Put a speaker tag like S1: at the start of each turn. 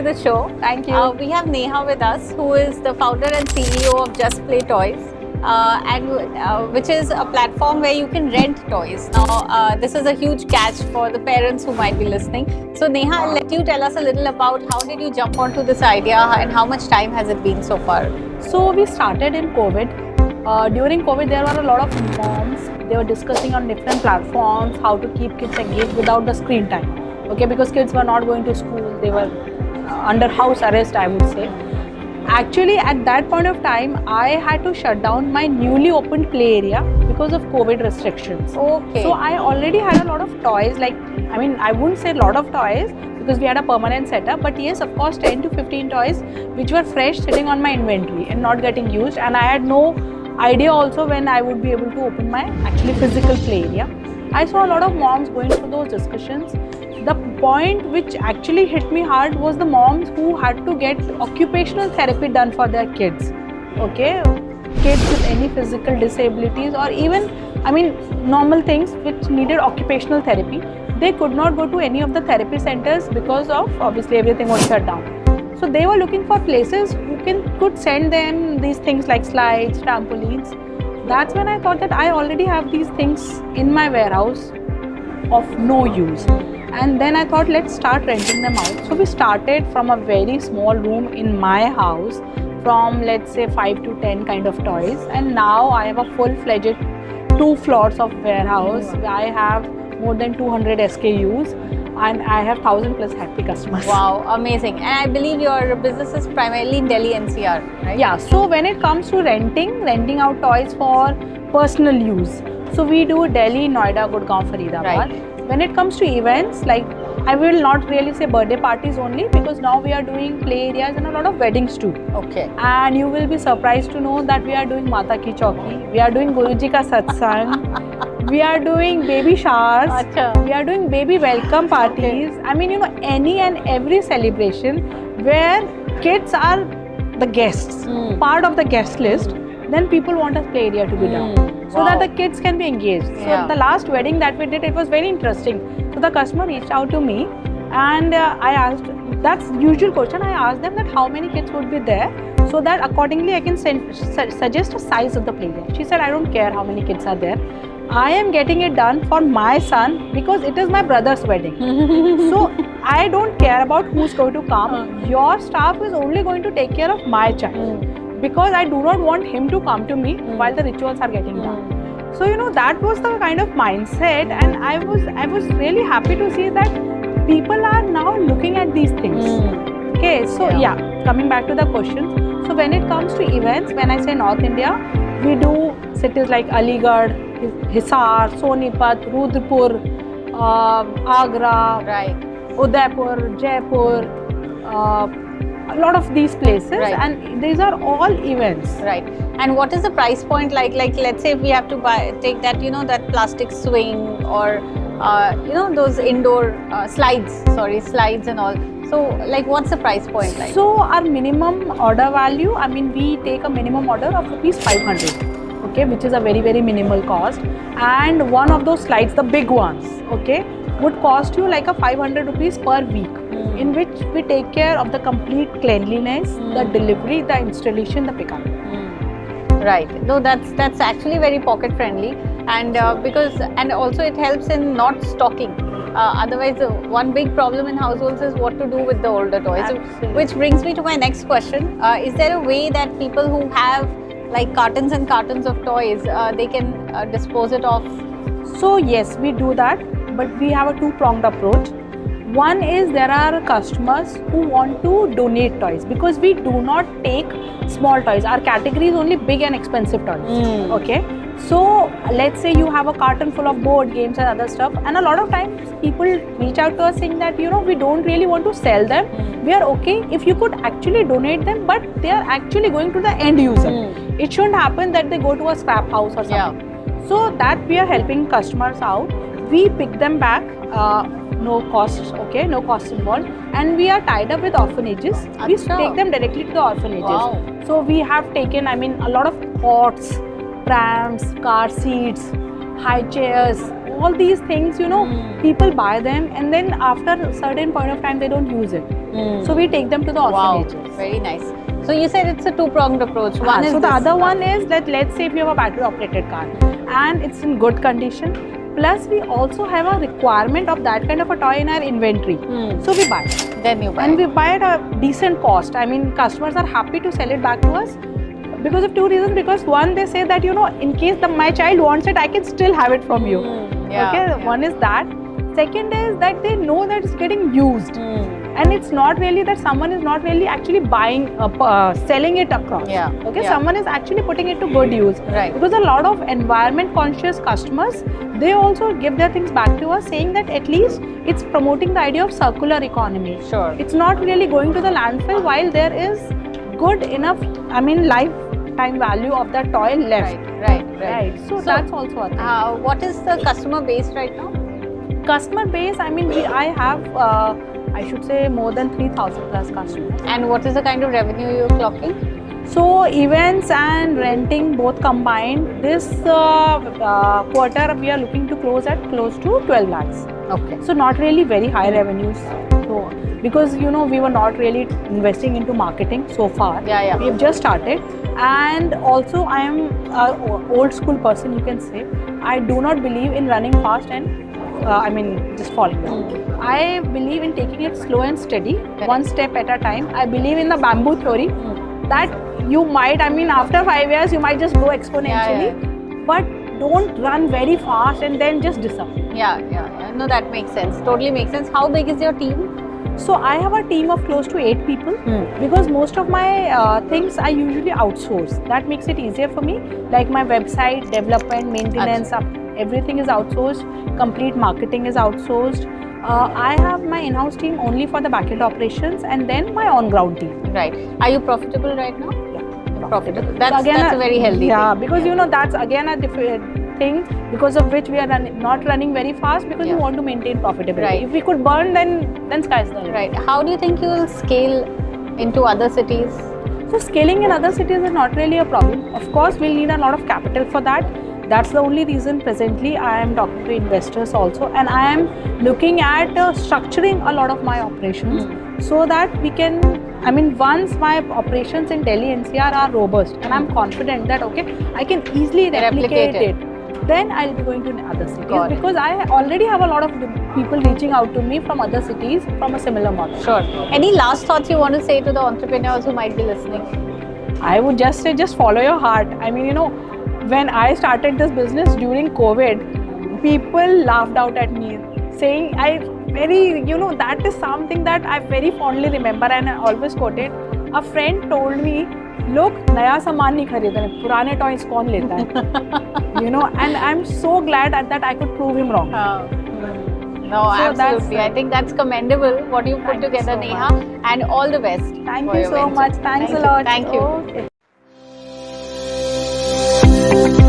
S1: to the show.
S2: Thank you.
S1: We have Neha with us, who is the founder and CEO of Just Play Toys, which is a platform where you can rent toys. Now, this is a huge catch for the parents who might be listening. So, Neha, I'll let you tell us a little about how did you jump onto this idea and how much time has it been so far?
S2: So we started in COVID. During COVID, there were a lot of moms. They were discussing on different platforms how to keep kids engaged without the screen time. Okay, because kids were not going to school. They were under house arrest, I would say. Actually, at that point of time, I had to shut down my newly opened play area because of COVID restrictions.
S1: Okay.
S2: So I already had a lot of toys. I wouldn't say a lot of toys because we had a permanent setup. But yes, of course, 10 to 15 toys which were fresh sitting on my inventory and not getting used. And I had no idea also when I would be able to open my actually physical play area. I saw a lot of moms going through those discussions. The point which actually hit me hard was the moms who had to get occupational therapy done for their kids. Okay, kids with any physical disabilities or even, normal things which needed occupational therapy. They could not go to any of the therapy centers because of obviously everything was shut down. So they were looking for places who could send them these things like slides, trampolines. That's when I thought that I already have these things in my warehouse of no use. And then I thought, let's start renting them out. So we started from a very small room in my house, from let's say 5 to 10 kind of toys. And now I have a full-fledged 2 floors of warehouse. I have more than 200 SKUs and I have 1,000 plus happy customers.
S1: Wow, amazing. And I believe your business is primarily in Delhi NCR, right?
S2: Yeah, so when it comes to renting out toys for personal use, so we do Delhi, Noida, Gurgaon, Faridabad.
S1: Right.
S2: When it comes to events, like I will not really say birthday parties only because now we are doing play areas and a lot of weddings too.
S1: Okay.
S2: And you will be surprised to know that we are doing Mata Ki Chauki, we are doing Guruji Ka Satsang, we are doing baby showers,
S1: Achha.
S2: we are doing baby welcome parties. Okay. Any and every celebration where kids are the guests, part of the guest list, then people want a play area to be done. So that the kids can be engaged. So the last wedding that we did, it was very interesting. So the customer reached out to me and I asked, that's usual question, I asked them that how many kids would be there so that accordingly I can suggest a size of the play area. She said, I don't care how many kids are there. I am getting it done for my son because it is my brother's wedding. So I don't care about who's going to come. Your staff is only going to take care of my child. Because I do not want him to come to me while the rituals are getting done. So that was the kind of mindset, and I was really happy to see that people are now looking at these things. Okay, so coming back to the questions. So when it comes to events, when I say North India, we do cities like Aligarh, Hisar, Sonipat, Rudrapur, Agra,
S1: right,
S2: Udaipur, Jaipur, a lot of these places,
S1: right.
S2: And these are all events.
S1: Right. And what is the price point like? Like let's say if we have to take that, that plastic swing or, those indoor slides and all. So like what's the price point like?
S2: So our minimum order value, we take a minimum order of ₹500, okay, which is a very, very minimal cost. And one of those slides, the big ones, okay, would cost you like a ₹500 per week. In which we take care of the complete cleanliness, the delivery, the installation, the pickup.
S1: Right. No, that's actually very pocket friendly, and and also it helps in not stocking. Otherwise, one big problem in households is what to do with the older toys. So, which brings me to my next question: is there a way that people who have like cartons and cartons of toys, they can dispose it off?
S2: So yes, we do that, but we have a two-pronged approach. One is there are customers who want to donate toys because we do not take small toys. Our category is only big and expensive toys. Okay. So let's say you have a carton full of board games and other stuff, and a lot of times people reach out to us saying that we don't really want to sell them. We are okay if you could actually donate them, but they are actually going to the end user. It shouldn't happen that they go to a scrap house or something. So that we are helping customers out. We pick them back. No costs, okay, no costs involved, and we are tied up with orphanages. We take them directly to the orphanages.
S1: Wow.
S2: So we have taken, a lot of cots, prams, car seats, high chairs, all these things, you know, people buy them and then after a certain point of time they don't use it. So we take them to the orphanages.
S1: Wow, very nice. So you said it's a two-pronged approach. One is
S2: so the
S1: this,
S2: other one is that let's say if you have a battery operated car and it's in good condition, plus we also have a requirement of that kind of a toy in our inventory. So we buy it.
S1: Then you buy.
S2: And we buy at a decent cost. I mean, customers are happy to sell it back to us because of two reasons. Because one, they say that, you know, in case my child wants it, I can still have it from you. One is that. Second is that they know that it's getting used. And it's not really that someone is not really actually buying, selling it across. Someone is actually putting it to good use.
S1: Right.
S2: Because a lot of environment conscious customers, they also give their things back to us saying that at least it's promoting the idea of circular economy.
S1: Sure.
S2: It's not really going to the landfill while there is good enough, I mean, lifetime value of the toy left.
S1: Right.
S2: So that's also a thing.
S1: What is the customer base right now?
S2: Customer base, I mean, I have, I should say more than 3,000 plus customers.
S1: And what is the kind of revenue you're clocking?
S2: So events and renting both combined, this quarter we are looking to close at close to 12 lakhs.
S1: Okay.
S2: So not really very high revenues. So because, you know, we were not really investing into marketing so far. We've just started. And also I am an old school person, you can say. I do not believe in running fast and just falling down. I believe in taking it slow and steady, one step at a time. I believe in the bamboo theory that you might, after 5 years, you might just grow exponentially, but don't run very fast and then just disappear.
S1: No, that makes sense. Totally makes sense. How big is your team?
S2: So I have a team of close to 8 people because most of my things I usually outsource. That makes it easier for me. Like my website, development, maintenance, everything is outsourced. Complete marketing is outsourced. I have my in-house team only for the backend operations and then my on-ground team.
S1: Right. Are you profitable right now?
S2: Yeah.
S1: Profitable. That's a very healthy thing.
S2: Because you know that's again a different thing because of which we are not running very fast because we want to maintain profitability.
S1: Right.
S2: If we could burn, then sky's the limit.
S1: Right. How do you think you will scale into other cities?
S2: So scaling in other cities is not really a problem. Of course, we'll need a lot of capital for that. That's the only reason presently I am talking to investors also, and I am looking at structuring a lot of my operations so that we can, once my operations in Delhi NCR are robust and I'm confident that I can easily replicate it, then I'll be going to other cities because I already have a lot of people reaching out to me from other cities from a similar model.
S1: Sure. Any last thoughts you want to say to the entrepreneurs who might be listening?
S2: I would just say, just follow your heart. When I started this business during COVID, people laughed out at me saying, that is something that I very fondly remember and I always quoted. A friend told me, लोग नया सामान नहीं खरीदते हैं, पुराने toys कौन लेता है? And I'm so glad that I could prove him wrong.
S1: No, absolutely. I think that's commendable what you put together, Neha, and all the best.
S2: Thank you so much. Thanks a lot.
S1: Thank you.
S2: Okay.